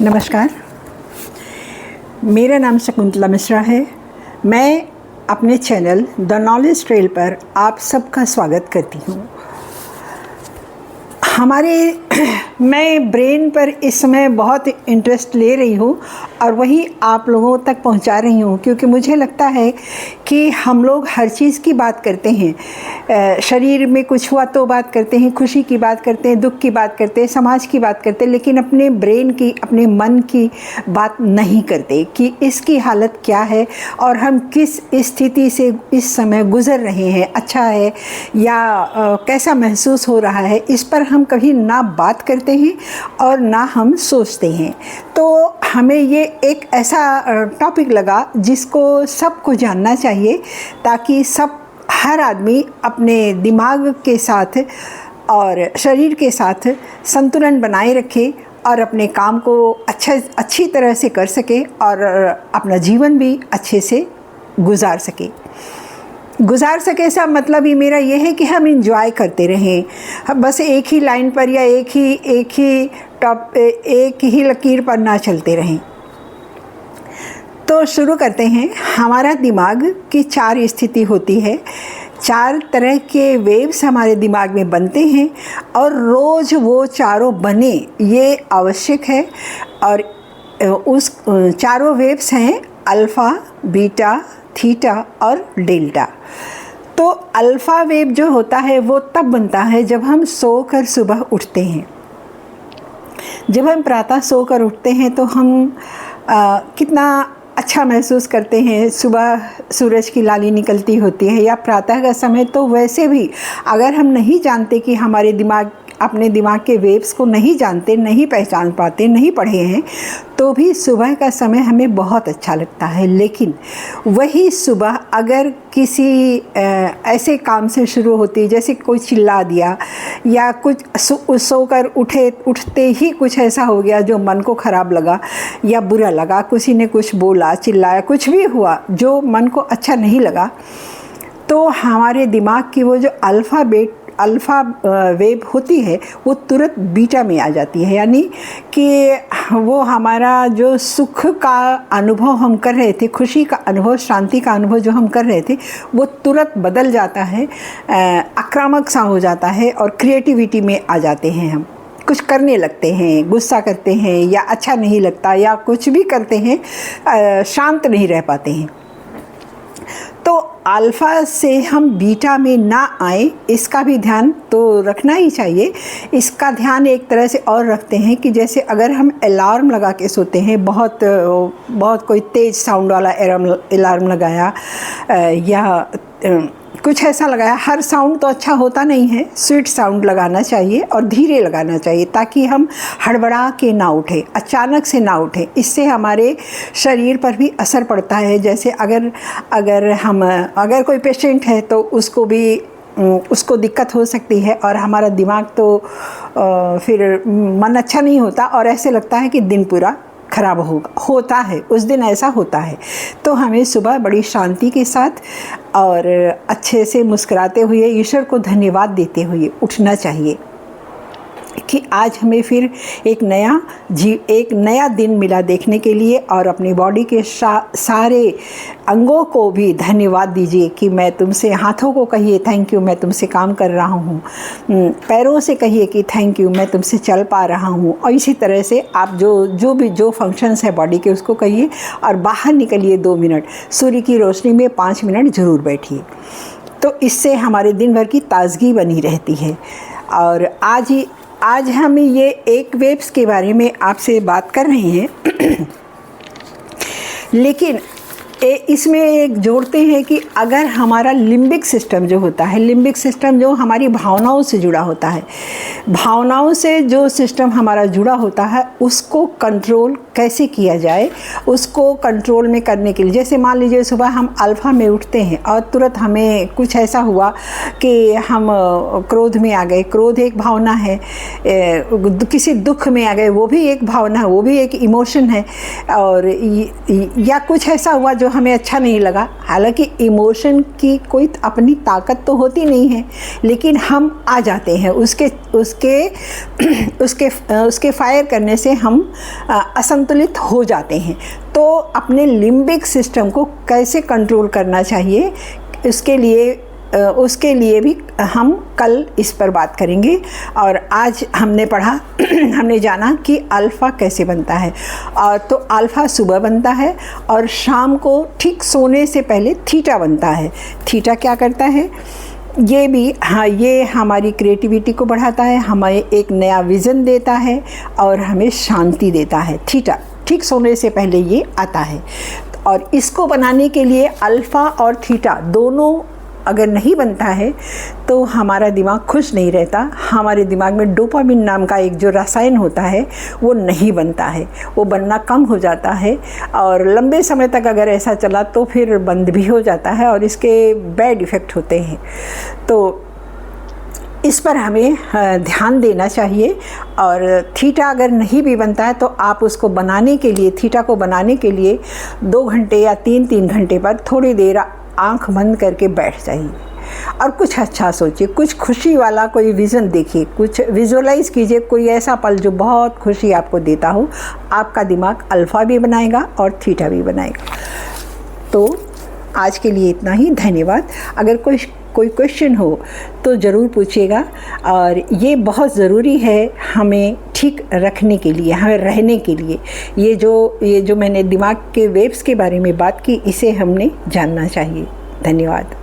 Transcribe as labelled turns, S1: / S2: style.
S1: नमस्कार, मेरा नाम शकुंतला मिश्रा है। मैं अपने चैनल द नॉलेज ट्रेल पर आप सबका स्वागत करती हूँ। मैं ब्रेन पर इस समय बहुत इंटरेस्ट ले रही हूँ और वही आप लोगों तक पहुँचा रही हूँ, क्योंकि मुझे लगता है कि हम लोग हर चीज़ की बात करते हैं। शरीर में कुछ हुआ तो बात करते हैं, खुशी की बात करते हैं, दुख की बात करते हैं, समाज की बात करते हैं, लेकिन अपने ब्रेन की, अपने मन की बात नहीं करते कि इसकी हालत क्या है और हम किस स्थिति से इस समय गुज़र रहे हैं। अच्छा है या कैसा महसूस हो रहा है, इस पर हम कभी ना बात करते हैं और ना हम सोचते हैं। तो हमें ये एक ऐसा टॉपिक लगा जिसको सबको जानना चाहिए, ताकि हर आदमी अपने दिमाग के साथ और शरीर के साथ संतुलन बनाए रखे और अपने काम को अच्छी तरह से कर सके और अपना जीवन भी अच्छे से गुजार सके। सब मतलब ही मेरा ये है कि हम इंजॉय करते रहें, हम बस एक ही लाइन पर या एक ही लकीर पर ना चलते रहें। तो शुरू करते हैं। हमारा दिमाग की 4 स्थिति होती है, 4 तरह के वेव्स हमारे दिमाग में बनते हैं और रोज़ वो चारों बने ये आवश्यक है। और उस चारों वेव्स हैं अल्फ़ा, बीटा, थीटा और डेल्टा। तो अल्फ़ा वेव जो होता है वो तब बनता है जब हम सोकर सुबह उठते हैं। जब हम प्रातः सोकर उठते हैं तो हम कितना अच्छा महसूस करते हैं। सुबह सूरज की लाली निकलती होती है या प्रातः का समय, तो वैसे भी अगर हम नहीं जानते कि अपने दिमाग के वेव्स को नहीं जानते, नहीं पहचान पाते, नहीं पढ़े हैं, तो भी सुबह का समय हमें बहुत अच्छा लगता है। लेकिन वही सुबह अगर किसी ऐसे काम से शुरू होती, जैसे कोई चिल्ला दिया या कुछ सोकर उठते ही कुछ ऐसा हो गया जो मन को ख़राब लगा या बुरा लगा, किसी ने कुछ बोला, चिल्लाया, कुछ भी हुआ जो मन को अच्छा नहीं लगा, तो हमारे दिमाग की वो जो अल्फ़ा वेव होती है वो तुरंत बीटा में आ जाती है। यानी कि वो हमारा जो सुख का अनुभव हम कर रहे थे, खुशी का अनुभव, शांति का अनुभव जो हम कर रहे थे, वो तुरंत बदल जाता है, आक्रामक सा हो जाता है और क्रिएटिविटी में आ जाते हैं। हम कुछ करने लगते हैं, गुस्सा करते हैं या अच्छा नहीं लगता या कुछ भी करते हैं, शांत नहीं रह पाते हैं। तो अल्फ़ा से हम बीटा में ना आए, इसका भी ध्यान तो रखना ही चाहिए। इसका ध्यान एक तरह से और रखते हैं कि जैसे अगर हम अलार्म लगा के सोते हैं, बहुत कोई तेज़ साउंड वाला अलार्म लगाया या कुछ ऐसा लगाया, हर साउंड तो अच्छा होता नहीं है, स्वीट साउंड लगाना चाहिए और धीरे लगाना चाहिए, ताकि हम हड़बड़ा के ना उठें, अचानक से ना उठें। इससे हमारे शरीर पर भी असर पड़ता है। जैसे अगर कोई पेशेंट है तो उसको दिक्कत हो सकती है और हमारा दिमाग तो फिर मन अच्छा नहीं होता और ऐसे लगता है कि दिन पूरा खराब होता है, उस दिन ऐसा होता है। तो हमें सुबह बड़ी शांति के साथ और अच्छे से मुस्कुराते हुए, ईश्वर को धन्यवाद देते हुए उठना चाहिए कि आज हमें फिर एक नया दिन मिला देखने के लिए। और अपनी बॉडी के सारे अंगों को भी धन्यवाद दीजिए कि मैं तुमसे, हाथों को कहिए थैंक यू, मैं तुमसे काम कर रहा हूँ, पैरों से कहिए कि थैंक यू, मैं तुमसे चल पा रहा हूँ। और इसी तरह से आप जो फंक्शंस है बॉडी के उसको कहिए और बाहर निकलिए 2 मिनट, सूर्य की रोशनी में 5 मिनट ज़रूर बैठिए। तो इससे हमारे दिन भर की ताज़गी बनी रहती है। और आज हम ये एक वेव्स के बारे में आपसे बात कर रहे हैं लेकिन इसमें एक जोड़ते हैं कि अगर हमारा लिम्बिक सिस्टम जो होता है, लिम्बिक सिस्टम जो हमारी भावनाओं से जुड़ा होता है, भावनाओं से जो सिस्टम हमारा जुड़ा होता है, उसको कंट्रोल कैसे किया जाए, उसको कंट्रोल में करने के लिए, जैसे मान लीजिए सुबह हम अल्फ़ा में उठते हैं और तुरंत हमें कुछ ऐसा हुआ कि हम क्रोध में आ गए, क्रोध एक भावना है, किसी दुख में आ गए, वो भी एक भावना है, वो भी एक इमोशन है, और या कुछ ऐसा हुआ जो हमें अच्छा नहीं लगा, हालांकि इमोशन की कोई अपनी ताकत तो होती नहीं है, लेकिन हम आ जाते हैं उसके उसके उसके उसके फायर करने से हम असंतुलित हो जाते हैं। तो अपने लिम्बिक सिस्टम को कैसे कंट्रोल करना चाहिए, उसके लिए भी हम कल इस पर बात करेंगे। और आज हमने पढ़ा हमने जाना कि अल्फ़ा कैसे बनता है। और तो अल्फ़ा सुबह बनता है और शाम को ठीक सोने से पहले थीटा बनता है। थीटा क्या करता है, ये भी हाँ, ये हमारी क्रिएटिविटी को बढ़ाता है, हमें एक नया विज़न देता है और हमें शांति देता है। थीटा ठीक सोने से पहले ये आता है। और इसको बनाने के लिए अल्फ़ा और थीटा दोनों अगर नहीं बनता है तो हमारा दिमाग खुश नहीं रहता। हमारे दिमाग में डोपामिन नाम का एक जो रसायन होता है वो नहीं बनता है, वो बनना कम हो जाता है। और लंबे समय तक अगर ऐसा चला तो फिर बंद भी हो जाता है और इसके बैड इफ़ेक्ट होते हैं। तो इस पर हमें ध्यान देना चाहिए। और थीटा अगर नहीं भी बनता है तो आप उसको बनाने के लिए, थीटा को बनाने के लिए 2 घंटे या 3 घंटे पर थोड़ी देर आंख बंद करके बैठ जाइए और कुछ अच्छा सोचिए, कुछ खुशी वाला कोई विज़न देखिए, कुछ विजुअलाइज कीजिए, कोई ऐसा पल जो बहुत खुशी आपको देता हो। आपका दिमाग अल्फ़ा भी बनाएगा और थीटा भी बनाएगा। तो आज के लिए इतना ही, धन्यवाद। अगर कोई क्वेश्चन हो तो ज़रूर पूछिएगा। और ये बहुत ज़रूरी है हमें ठीक रखने के लिए, हमें रहने के लिए। ये जो मैंने दिमाग के वेव्स के बारे में बात की, इसे हमने जानना चाहिए। धन्यवाद।